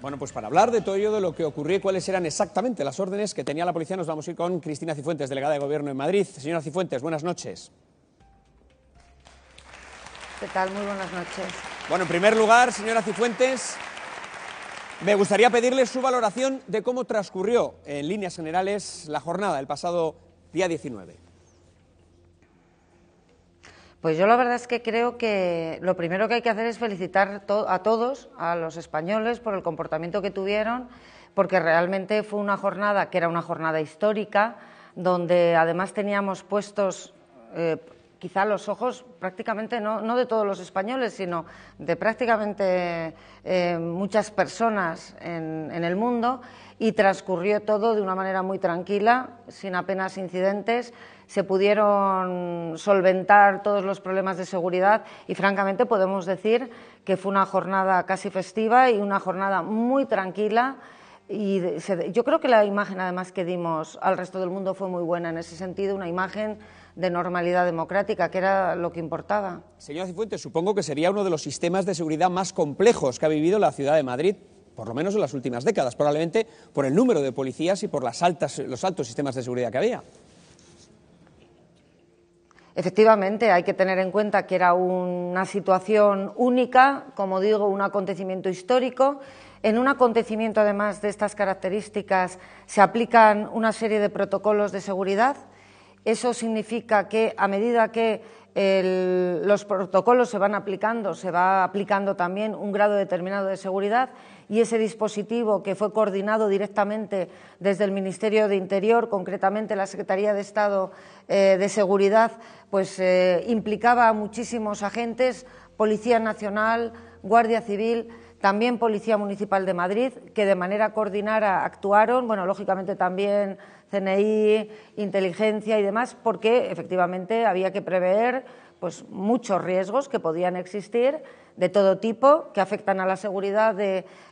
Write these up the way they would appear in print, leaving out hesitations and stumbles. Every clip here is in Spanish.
Bueno, pues para hablar de todo ello, de lo que ocurrió y cuáles eran exactamente las órdenes que tenía la policía, nos vamos a ir con Cristina Cifuentes, delegada de Gobierno en Madrid. Señora Cifuentes, buenas noches. ¿Qué tal? Muy buenas noches. Bueno, en primer lugar, señora Cifuentes, me gustaría pedirle su valoración de cómo transcurrió, en líneas generales, la jornada el pasado día 19. Pues yo la verdad es que creo que lo primero que hay que hacer es felicitar a todos, a los españoles, por el comportamiento que tuvieron, porque realmente fue una jornada que era una jornada histórica, donde además teníamos puestos quizá los ojos prácticamente, no de todos los españoles, sino de prácticamente muchas personas en el mundo, y transcurrió todo de una manera muy tranquila, sin apenas incidentes. Se pudieron solventar todos los problemas de seguridad y, francamente, podemos decir que fue una jornada casi festiva y una jornada muy tranquila. Y yo creo que la imagen, además, que dimos al resto del mundo fue muy buena en ese sentido, una imagen de normalidad democrática, que era lo que importaba. Señora Cifuentes, supongo que sería uno de los sistemas de seguridad más complejos que ha vivido la ciudad de Madrid, por lo menos en las últimas décadas, probablemente por el número de policías y por los altos sistemas de seguridad que había. Efectivamente, hay que tener en cuenta que era una situación única, como digo, un acontecimiento histórico. En un acontecimiento, además de estas características, se aplican una serie de protocolos de seguridad. Eso significa que, a medida que los protocolos se van aplicando, se va aplicando también un grado determinado de seguridad, y ese dispositivo, que fue coordinado directamente desde el Ministerio de Interior, concretamente la Secretaría de Estado de Seguridad, pues implicaba a muchísimos agentes, Policía Nacional, Guardia Civil, también Policía Municipal de Madrid, que de manera coordinada actuaron, bueno, lógicamente también CNI, inteligencia y demás, porque efectivamente había que prever pues muchos riesgos que podían existir de todo tipo, que afectan a la seguridad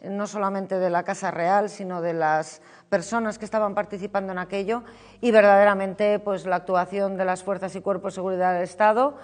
no solamente de la Casa Real, sino de las personas que estaban participando en aquello, y verdaderamente pues la actuación de las fuerzas y cuerpos de seguridad del Estado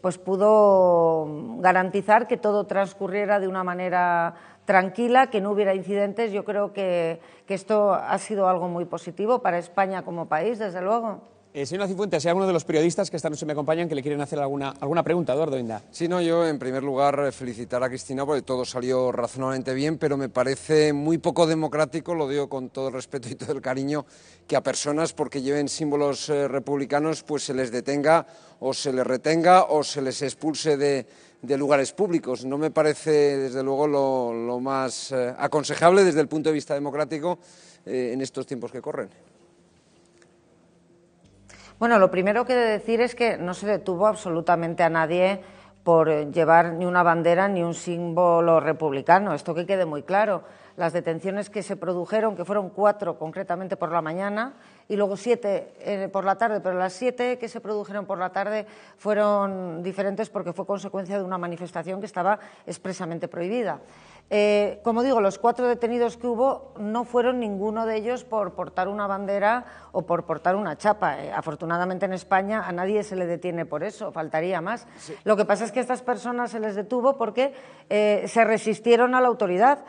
pues pudo garantizar que todo transcurriera de una manera tranquila, que no hubiera incidentes. Yo creo que esto ha sido algo muy positivo para España como país, desde luego. Señora Cifuentes, hay alguno de los periodistas que esta noche me acompañan que le quieren hacer alguna pregunta. Eduardo Inda. Sí, no, yo en primer lugar felicitar a Cristina porque todo salió razonablemente bien, pero me parece muy poco democrático, lo digo con todo el respeto y todo el cariño, que a personas porque lleven símbolos republicanos pues se les detenga o se les retenga o se les expulse de lugares públicos. No me parece, desde luego, lo más aconsejable desde el punto de vista democrático en estos tiempos que corren. Bueno, lo primero que he de decir es que no se detuvo absolutamente a nadie por llevar ni una bandera ni un símbolo republicano. Esto que quede muy claro. Las detenciones que se produjeron, que fueron 4 concretamente por la mañana y luego 7 por la tarde, pero las 7 que se produjeron por la tarde fueron diferentes porque fue consecuencia de una manifestación que estaba expresamente prohibida. Como digo, los 4 detenidos que hubo no fueron ninguno de ellos por portar una bandera o por portar una chapa. Afortunadamente en España a nadie se le detiene por eso, faltaría más. Sí. Lo que pasa es que a estas personas se les detuvo porque se resistieron a la autoridad.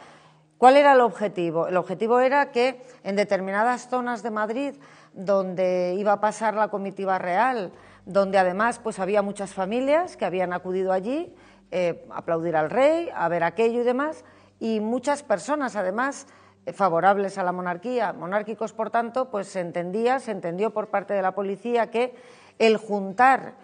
¿Cuál era el objetivo? El objetivo era que en determinadas zonas de Madrid, donde iba a pasar la comitiva real, donde además pues había muchas familias que habían acudido allí, a aplaudir al rey, a ver aquello y demás, y muchas personas además favorables a la monarquía, monárquicos por tanto, pues se entendió por parte de la policía que el juntar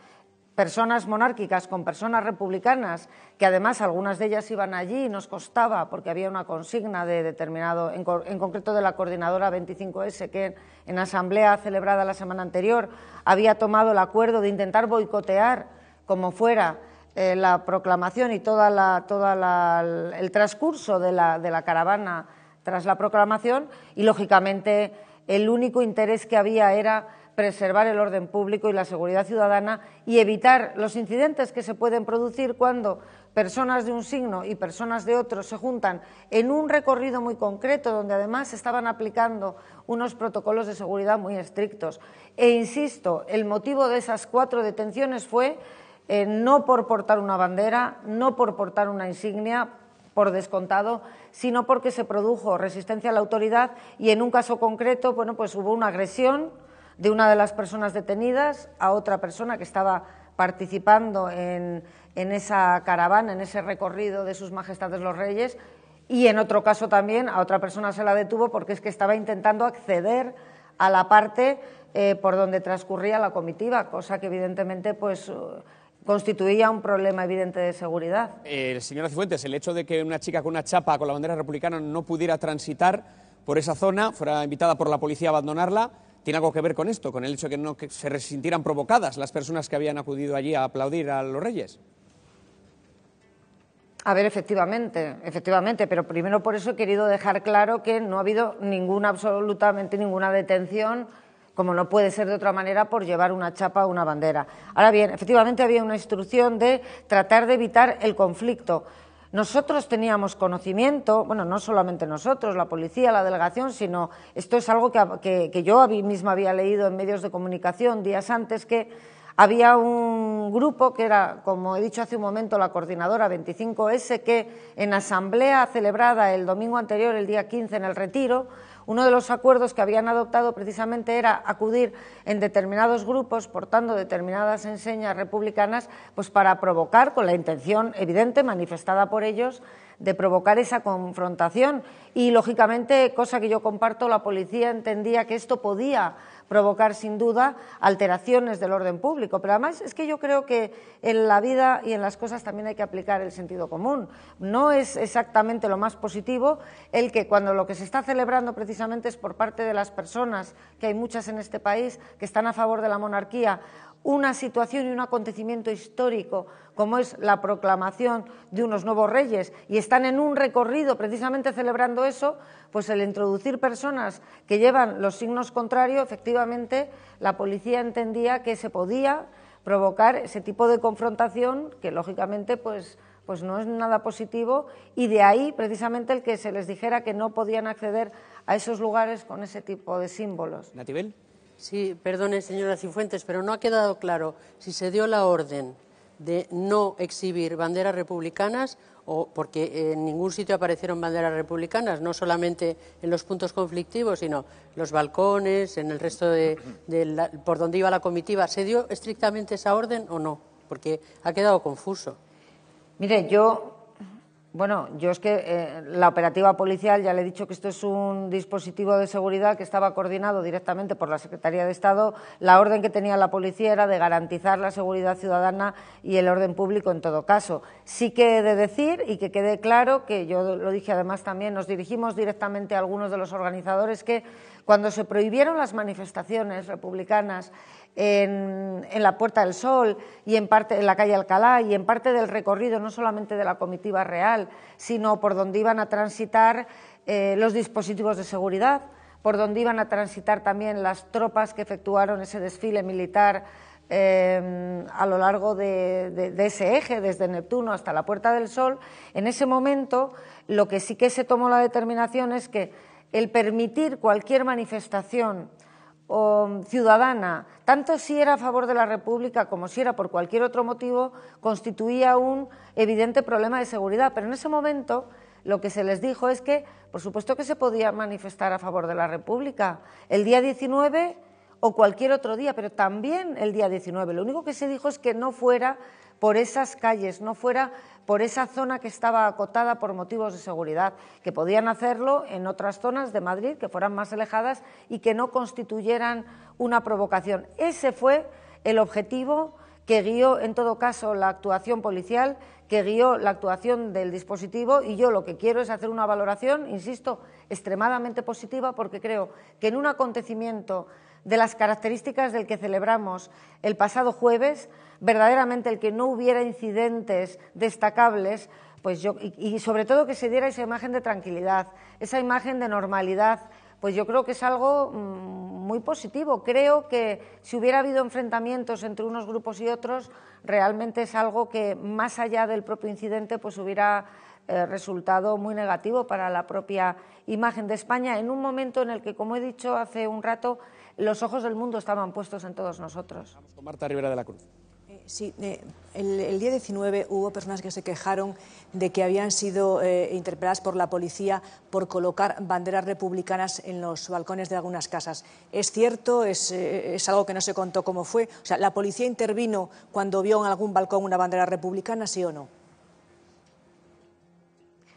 personas monárquicas con personas republicanas, que además algunas de ellas iban allí y nos costaba porque había una consigna de determinado, en concreto de la coordinadora 25S, que en asamblea celebrada la semana anterior había tomado el acuerdo de intentar boicotear como fuera la proclamación y todo el transcurso de la caravana tras la proclamación, y lógicamente el único interés que había era preservar el orden público y la seguridad ciudadana y evitar los incidentes que se pueden producir cuando personas de un signo y personas de otro se juntan en un recorrido muy concreto, donde además se estaban aplicando unos protocolos de seguridad muy estrictos. E insisto, el motivo de esas 4 detenciones fue no por portar una bandera, no por portar una insignia, por descontado, sino porque se produjo resistencia a la autoridad y en un caso concreto, bueno, pues hubo una agresión de una de las personas detenidas a otra persona que estaba participando en esa caravana, en ese recorrido de Sus Majestades los Reyes, y en otro caso también a otra persona se la detuvo porque es que estaba intentando acceder a la parte por donde transcurría la comitiva, cosa que evidentemente pues constituía un problema evidente de seguridad. Señora Cifuentes, el hecho de que una chica con una chapa con la bandera republicana no pudiera transitar por esa zona, fuera invitada por la policía a abandonarla, ¿tiene algo que ver con esto, con el hecho de que se sintieran provocadas las personas que habían acudido allí a aplaudir a los Reyes? A ver, efectivamente, pero primero por eso he querido dejar claro que no ha habido absolutamente ninguna detención, como no puede ser de otra manera, por llevar una chapa o una bandera. Ahora bien, efectivamente había una instrucción de tratar de evitar el conflicto. Nosotros teníamos conocimiento, bueno, no solamente nosotros, la policía, la delegación, sino esto es algo que yo misma había leído en medios de comunicación días antes, que había un grupo que era, como he dicho hace un momento, la coordinadora 25S, que en asamblea celebrada el domingo anterior, el día 15, en el Retiro, uno de los acuerdos que habían adoptado precisamente era acudir en determinados grupos portando determinadas enseñas republicanas, pues para provocar, con la intención evidente manifestada por ellos, de provocar esa confrontación. Y, lógicamente, cosa que yo comparto, la policía entendía que esto podía provocar, sin duda, alteraciones del orden público. Pero además es que yo creo que en la vida y en las cosas también hay que aplicar el sentido común. No es exactamente lo más positivo el que cuando lo que se está celebrando precisamente es por parte de las personas, que hay muchas en este país, que están a favor de la monarquía, una situación y un acontecimiento histórico como es la proclamación de unos nuevos reyes y están en un recorrido precisamente celebrando eso, pues el introducir personas que llevan los signos contrarios, efectivamente la policía entendía que se podía provocar ese tipo de confrontación que lógicamente pues no es nada positivo, y de ahí precisamente el que se les dijera que no podían acceder a esos lugares con ese tipo de símbolos. Natibel. Sí, perdone, señora Cifuentes, pero no ha quedado claro si se dio la orden de no exhibir banderas republicanas, o porque en ningún sitio aparecieron banderas republicanas, no solamente en los puntos conflictivos, sino los balcones, en el resto por donde iba la comitiva. ¿Se dio estrictamente esa orden o no? Porque ha quedado confuso. Mire, yo es que la operativa policial, ya le he dicho que esto es un dispositivo de seguridad que estaba coordinado directamente por la Secretaría de Estado. La orden que tenía la policía era de garantizar la seguridad ciudadana y el orden público en todo caso. Sí que he de decir, y que quede claro, que yo lo dije además también, nos dirigimos directamente a algunos de los organizadores, que cuando se prohibieron las manifestaciones republicanas en la Puerta del Sol y en parte en la calle Alcalá y en parte del recorrido no solamente de la comitiva real, sino por donde iban a transitar los dispositivos de seguridad, por donde iban a transitar también las tropas que efectuaron ese desfile militar a lo largo de ese eje, desde Neptuno hasta la Puerta del Sol. En ese momento lo que sí que se tomó la determinación es que el permitir cualquier manifestación ciudadana, tanto si era a favor de la República como si era por cualquier otro motivo, constituía un evidente problema de seguridad. Pero en ese momento lo que se les dijo es que, por supuesto que se podía manifestar a favor de la República el día 19 o cualquier otro día, pero también el día 19. Lo único que se dijo es que no fuera por esas calles, no fuera por esa zona que estaba acotada por motivos de seguridad, que podían hacerlo en otras zonas de Madrid que fueran más alejadas y que no constituyeran una provocación. Ese fue el objetivo que guió, en todo caso, la actuación policial, que guió la actuación del dispositivo, y yo lo que quiero es hacer una valoración, insisto, extremadamente positiva, porque creo que en un acontecimiento de las características del que celebramos el pasado jueves, verdaderamente el que no hubiera incidentes destacables, pues y sobre todo que se diera esa imagen de tranquilidad, esa imagen de normalidad, pues yo creo que es algo muy positivo. Creo que si hubiera habido enfrentamientos entre unos grupos y otros, realmente es algo que, más allá del propio incidente, pues hubiera resultado muy negativo para la propia imagen de España, en un momento en el que, como he dicho hace un rato, los ojos del mundo estaban puestos en todos nosotros. Vamos con Marta Rivera de la Cruz. Sí, el día 19 hubo personas que se quejaron de que habían sido interpeladas por la policía por colocar banderas republicanas en los balcones de algunas casas. ¿Es cierto? ¿Es algo que no se contó cómo fue? O sea, ¿la policía intervino cuando vio en algún balcón una bandera republicana, sí o no?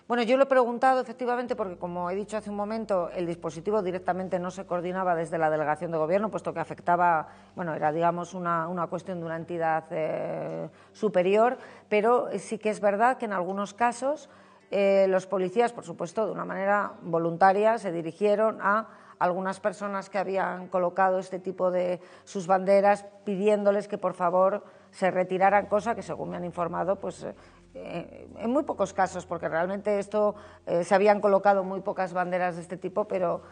Bueno, yo lo he preguntado efectivamente porque, como he dicho hace un momento, el dispositivo directamente no se coordinaba desde la delegación de gobierno, puesto que afectaba, bueno, era digamos una cuestión de una entidad superior, pero sí que es verdad que en algunos casos los policías, por supuesto, de una manera voluntaria, se dirigieron a algunas personas que habían colocado este tipo de sus banderas, pidiéndoles que por favor se retiraran, cosa que, según me han informado, pues en muy pocos casos, porque realmente esto se habían colocado muy pocas banderas de este tipo, pero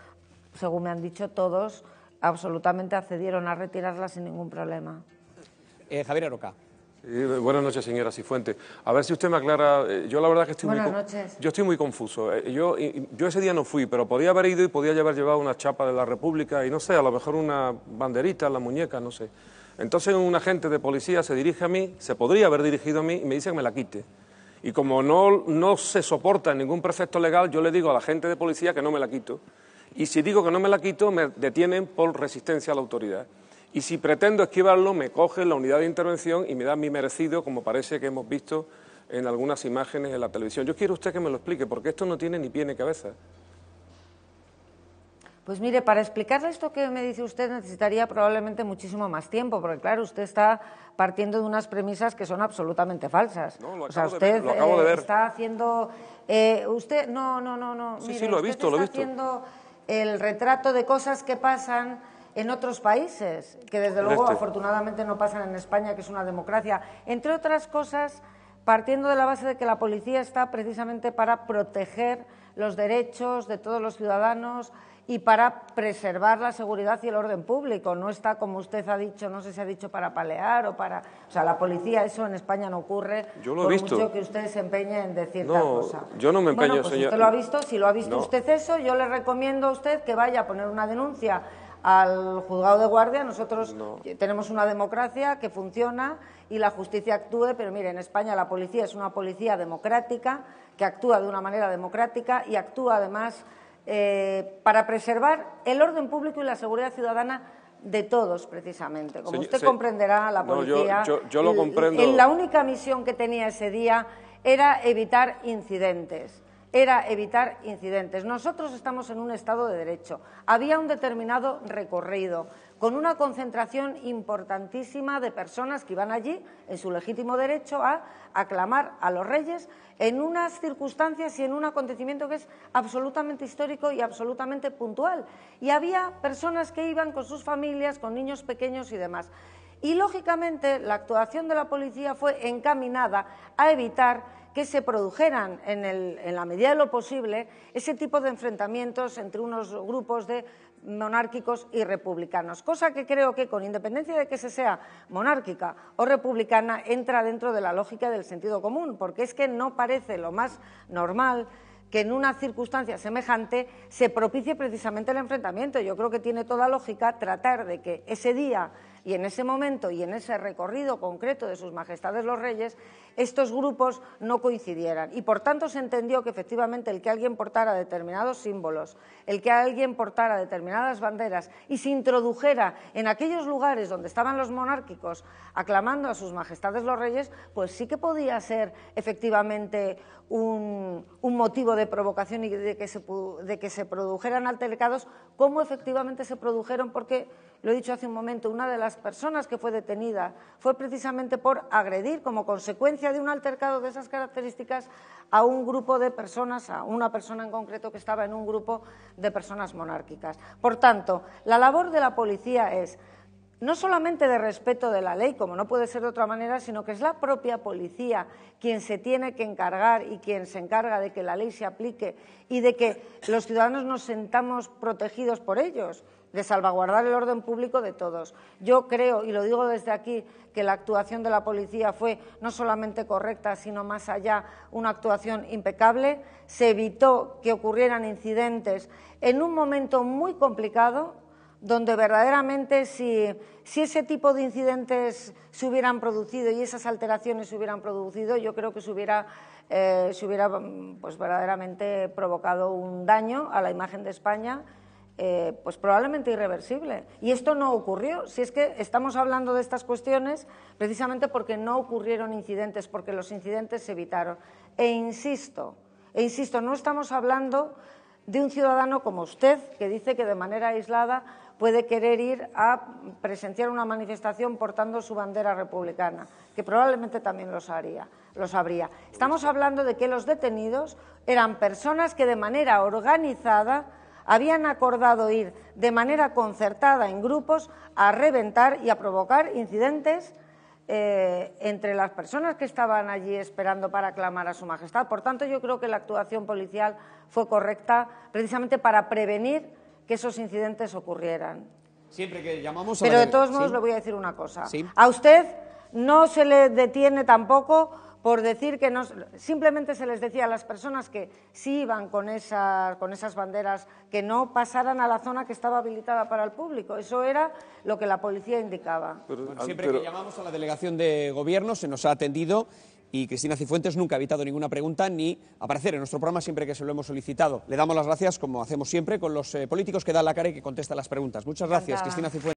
según me han dicho todos, absolutamente accedieron a retirarlas sin ningún problema. Javier Aroca. Buenas noches, señora Cifuentes. A ver si usted me aclara. Yo la verdad que estoy muy confuso. Yo ese día no fui, pero podía haber ido y podía haber llevado una chapa de la República y no sé, a lo mejor una banderita en la muñeca, no sé. Entonces un agente de policía se dirige a mí, se podría haber dirigido a mí y me dice que me la quite. Y como no se soporta en ningún precepto legal, yo le digo al agente de policía que no me la quito. Y si digo que no me la quito, me detienen por resistencia a la autoridad. Y si pretendo esquivarlo, me cogen la unidad de intervención y me dan mi merecido, como parece que hemos visto en algunas imágenes en la televisión. Yo quiero usted que me lo explique, porque esto no tiene ni pie ni cabeza. Pues mire, para explicarle esto que me dice usted necesitaría probablemente muchísimo más tiempo, porque claro, usted está partiendo de unas premisas que son absolutamente falsas. No, lo o sea, acabo usted de ver, lo acabo de ver. Está haciendo... usted, no. Sí, Mire, sí, lo he visto, usted está haciendo el retrato de cosas que pasan en otros países, que desde luego afortunadamente no pasan en España, que es una democracia. Entre otras cosas, partiendo de la base de que la policía está precisamente para proteger los derechos de todos los ciudadanos y para preservar la seguridad y el orden público. No está, como usted ha dicho, no sé si ha dicho para palear o para... O sea, la policía, eso en España no ocurre. Yo lo he visto. Por mucho que usted se empeñe en decir tal cosa. Yo no me empeño, bueno, pues señor. Usted lo ha visto. Si lo ha visto usted eso, yo le recomiendo a usted que vaya a poner una denuncia al juzgado de guardia. Nosotros tenemos una democracia que funciona y la justicia actúe, pero mire, en España la policía es una policía democrática que actúa de una manera democrática y actúa además para preservar el orden público y la seguridad ciudadana de todos, precisamente. Como usted comprenderá, la policía... yo lo comprendo. La única misión que tenía ese día era evitar incidentes. Nosotros estamos en un Estado de Derecho. Había un determinado recorrido, con una concentración importantísima de personas que iban allí, en su legítimo derecho, a aclamar a los reyes en unas circunstancias y en un acontecimiento que es absolutamente histórico y absolutamente puntual. Y había personas que iban con sus familias, con niños pequeños y demás. Y, lógicamente, la actuación de la policía fue encaminada a evitar que se produjeran, en la medida de lo posible, ese tipo de enfrentamientos entre unos grupos de monárquicos y republicanos, cosa que creo que, con independencia de que se sea monárquica o republicana, entra dentro de la lógica del sentido común, porque es que no parece lo más normal que en una circunstancia semejante se propicie precisamente el enfrentamiento. Yo creo que tiene toda lógica tratar de que ese día y en ese momento y en ese recorrido concreto de sus majestades los reyes, estos grupos no coincidieran. Y por tanto se entendió que efectivamente el que alguien portara determinados símbolos, el que alguien portara determinadas banderas y se introdujera en aquellos lugares donde estaban los monárquicos aclamando a sus majestades los reyes, pues sí que podía ser efectivamente un motivo de provocación y de que se produjeran altercados, como efectivamente se produjeron, porque, lo he dicho hace un momento, una de las personas que fue detenida fue precisamente por agredir, como consecuencia de un altercado de esas características, a un grupo de personas, a una persona en concreto que estaba en un grupo de personas monárquicas. Por tanto, la labor de la policía es no solamente de respeto de la ley, como no puede ser de otra manera, sino que es la propia policía quien se tiene que encargar y quien se encarga de que la ley se aplique y de que los ciudadanos nos sintamos protegidos por ellos, de salvaguardar el orden público de todos. Yo creo, y lo digo desde aquí, que la actuación de la policía fue no solamente correcta, sino más allá, una actuación impecable. Se evitó que ocurrieran incidentes en un momento muy complicado, donde verdaderamente si ese tipo de incidentes se hubieran producido y esas alteraciones se hubieran producido, yo creo que se hubiera pues verdaderamente provocado un daño a la imagen de España, pues probablemente irreversible. Y esto no ocurrió. Si es que estamos hablando de estas cuestiones precisamente porque no ocurrieron incidentes, porque los incidentes se evitaron. E insisto, no estamos hablando de un ciudadano como usted, que dice que de manera aislada puede querer ir a presenciar una manifestación portando su bandera republicana, que probablemente también lo sabría. Estamos hablando de que los detenidos eran personas que de manera organizada habían acordado ir de manera concertada en grupos a reventar y a provocar incidentes entre las personas que estaban allí esperando para aclamar a Su Majestad. Por tanto, yo creo que la actuación policial fue correcta precisamente para prevenir que esos incidentes ocurrieran. Siempre que llamamos a Pero de todos modos, ¿sí? le voy a decir una cosa. ¿Sí? A usted no se le detiene tampoco por decir que no, simplemente se les decía a las personas que sí iban con esas banderas que no pasaran a la zona que estaba habilitada para el público. Eso era lo que la policía indicaba. Siempre que llamamos a la delegación de gobierno se nos ha atendido y Cristina Cifuentes nunca ha evitado ninguna pregunta ni aparecer en nuestro programa siempre que se lo hemos solicitado. Le damos las gracias, como hacemos siempre, con los políticos que dan la cara y que contestan las preguntas. Muchas gracias, Cristina Cifuentes.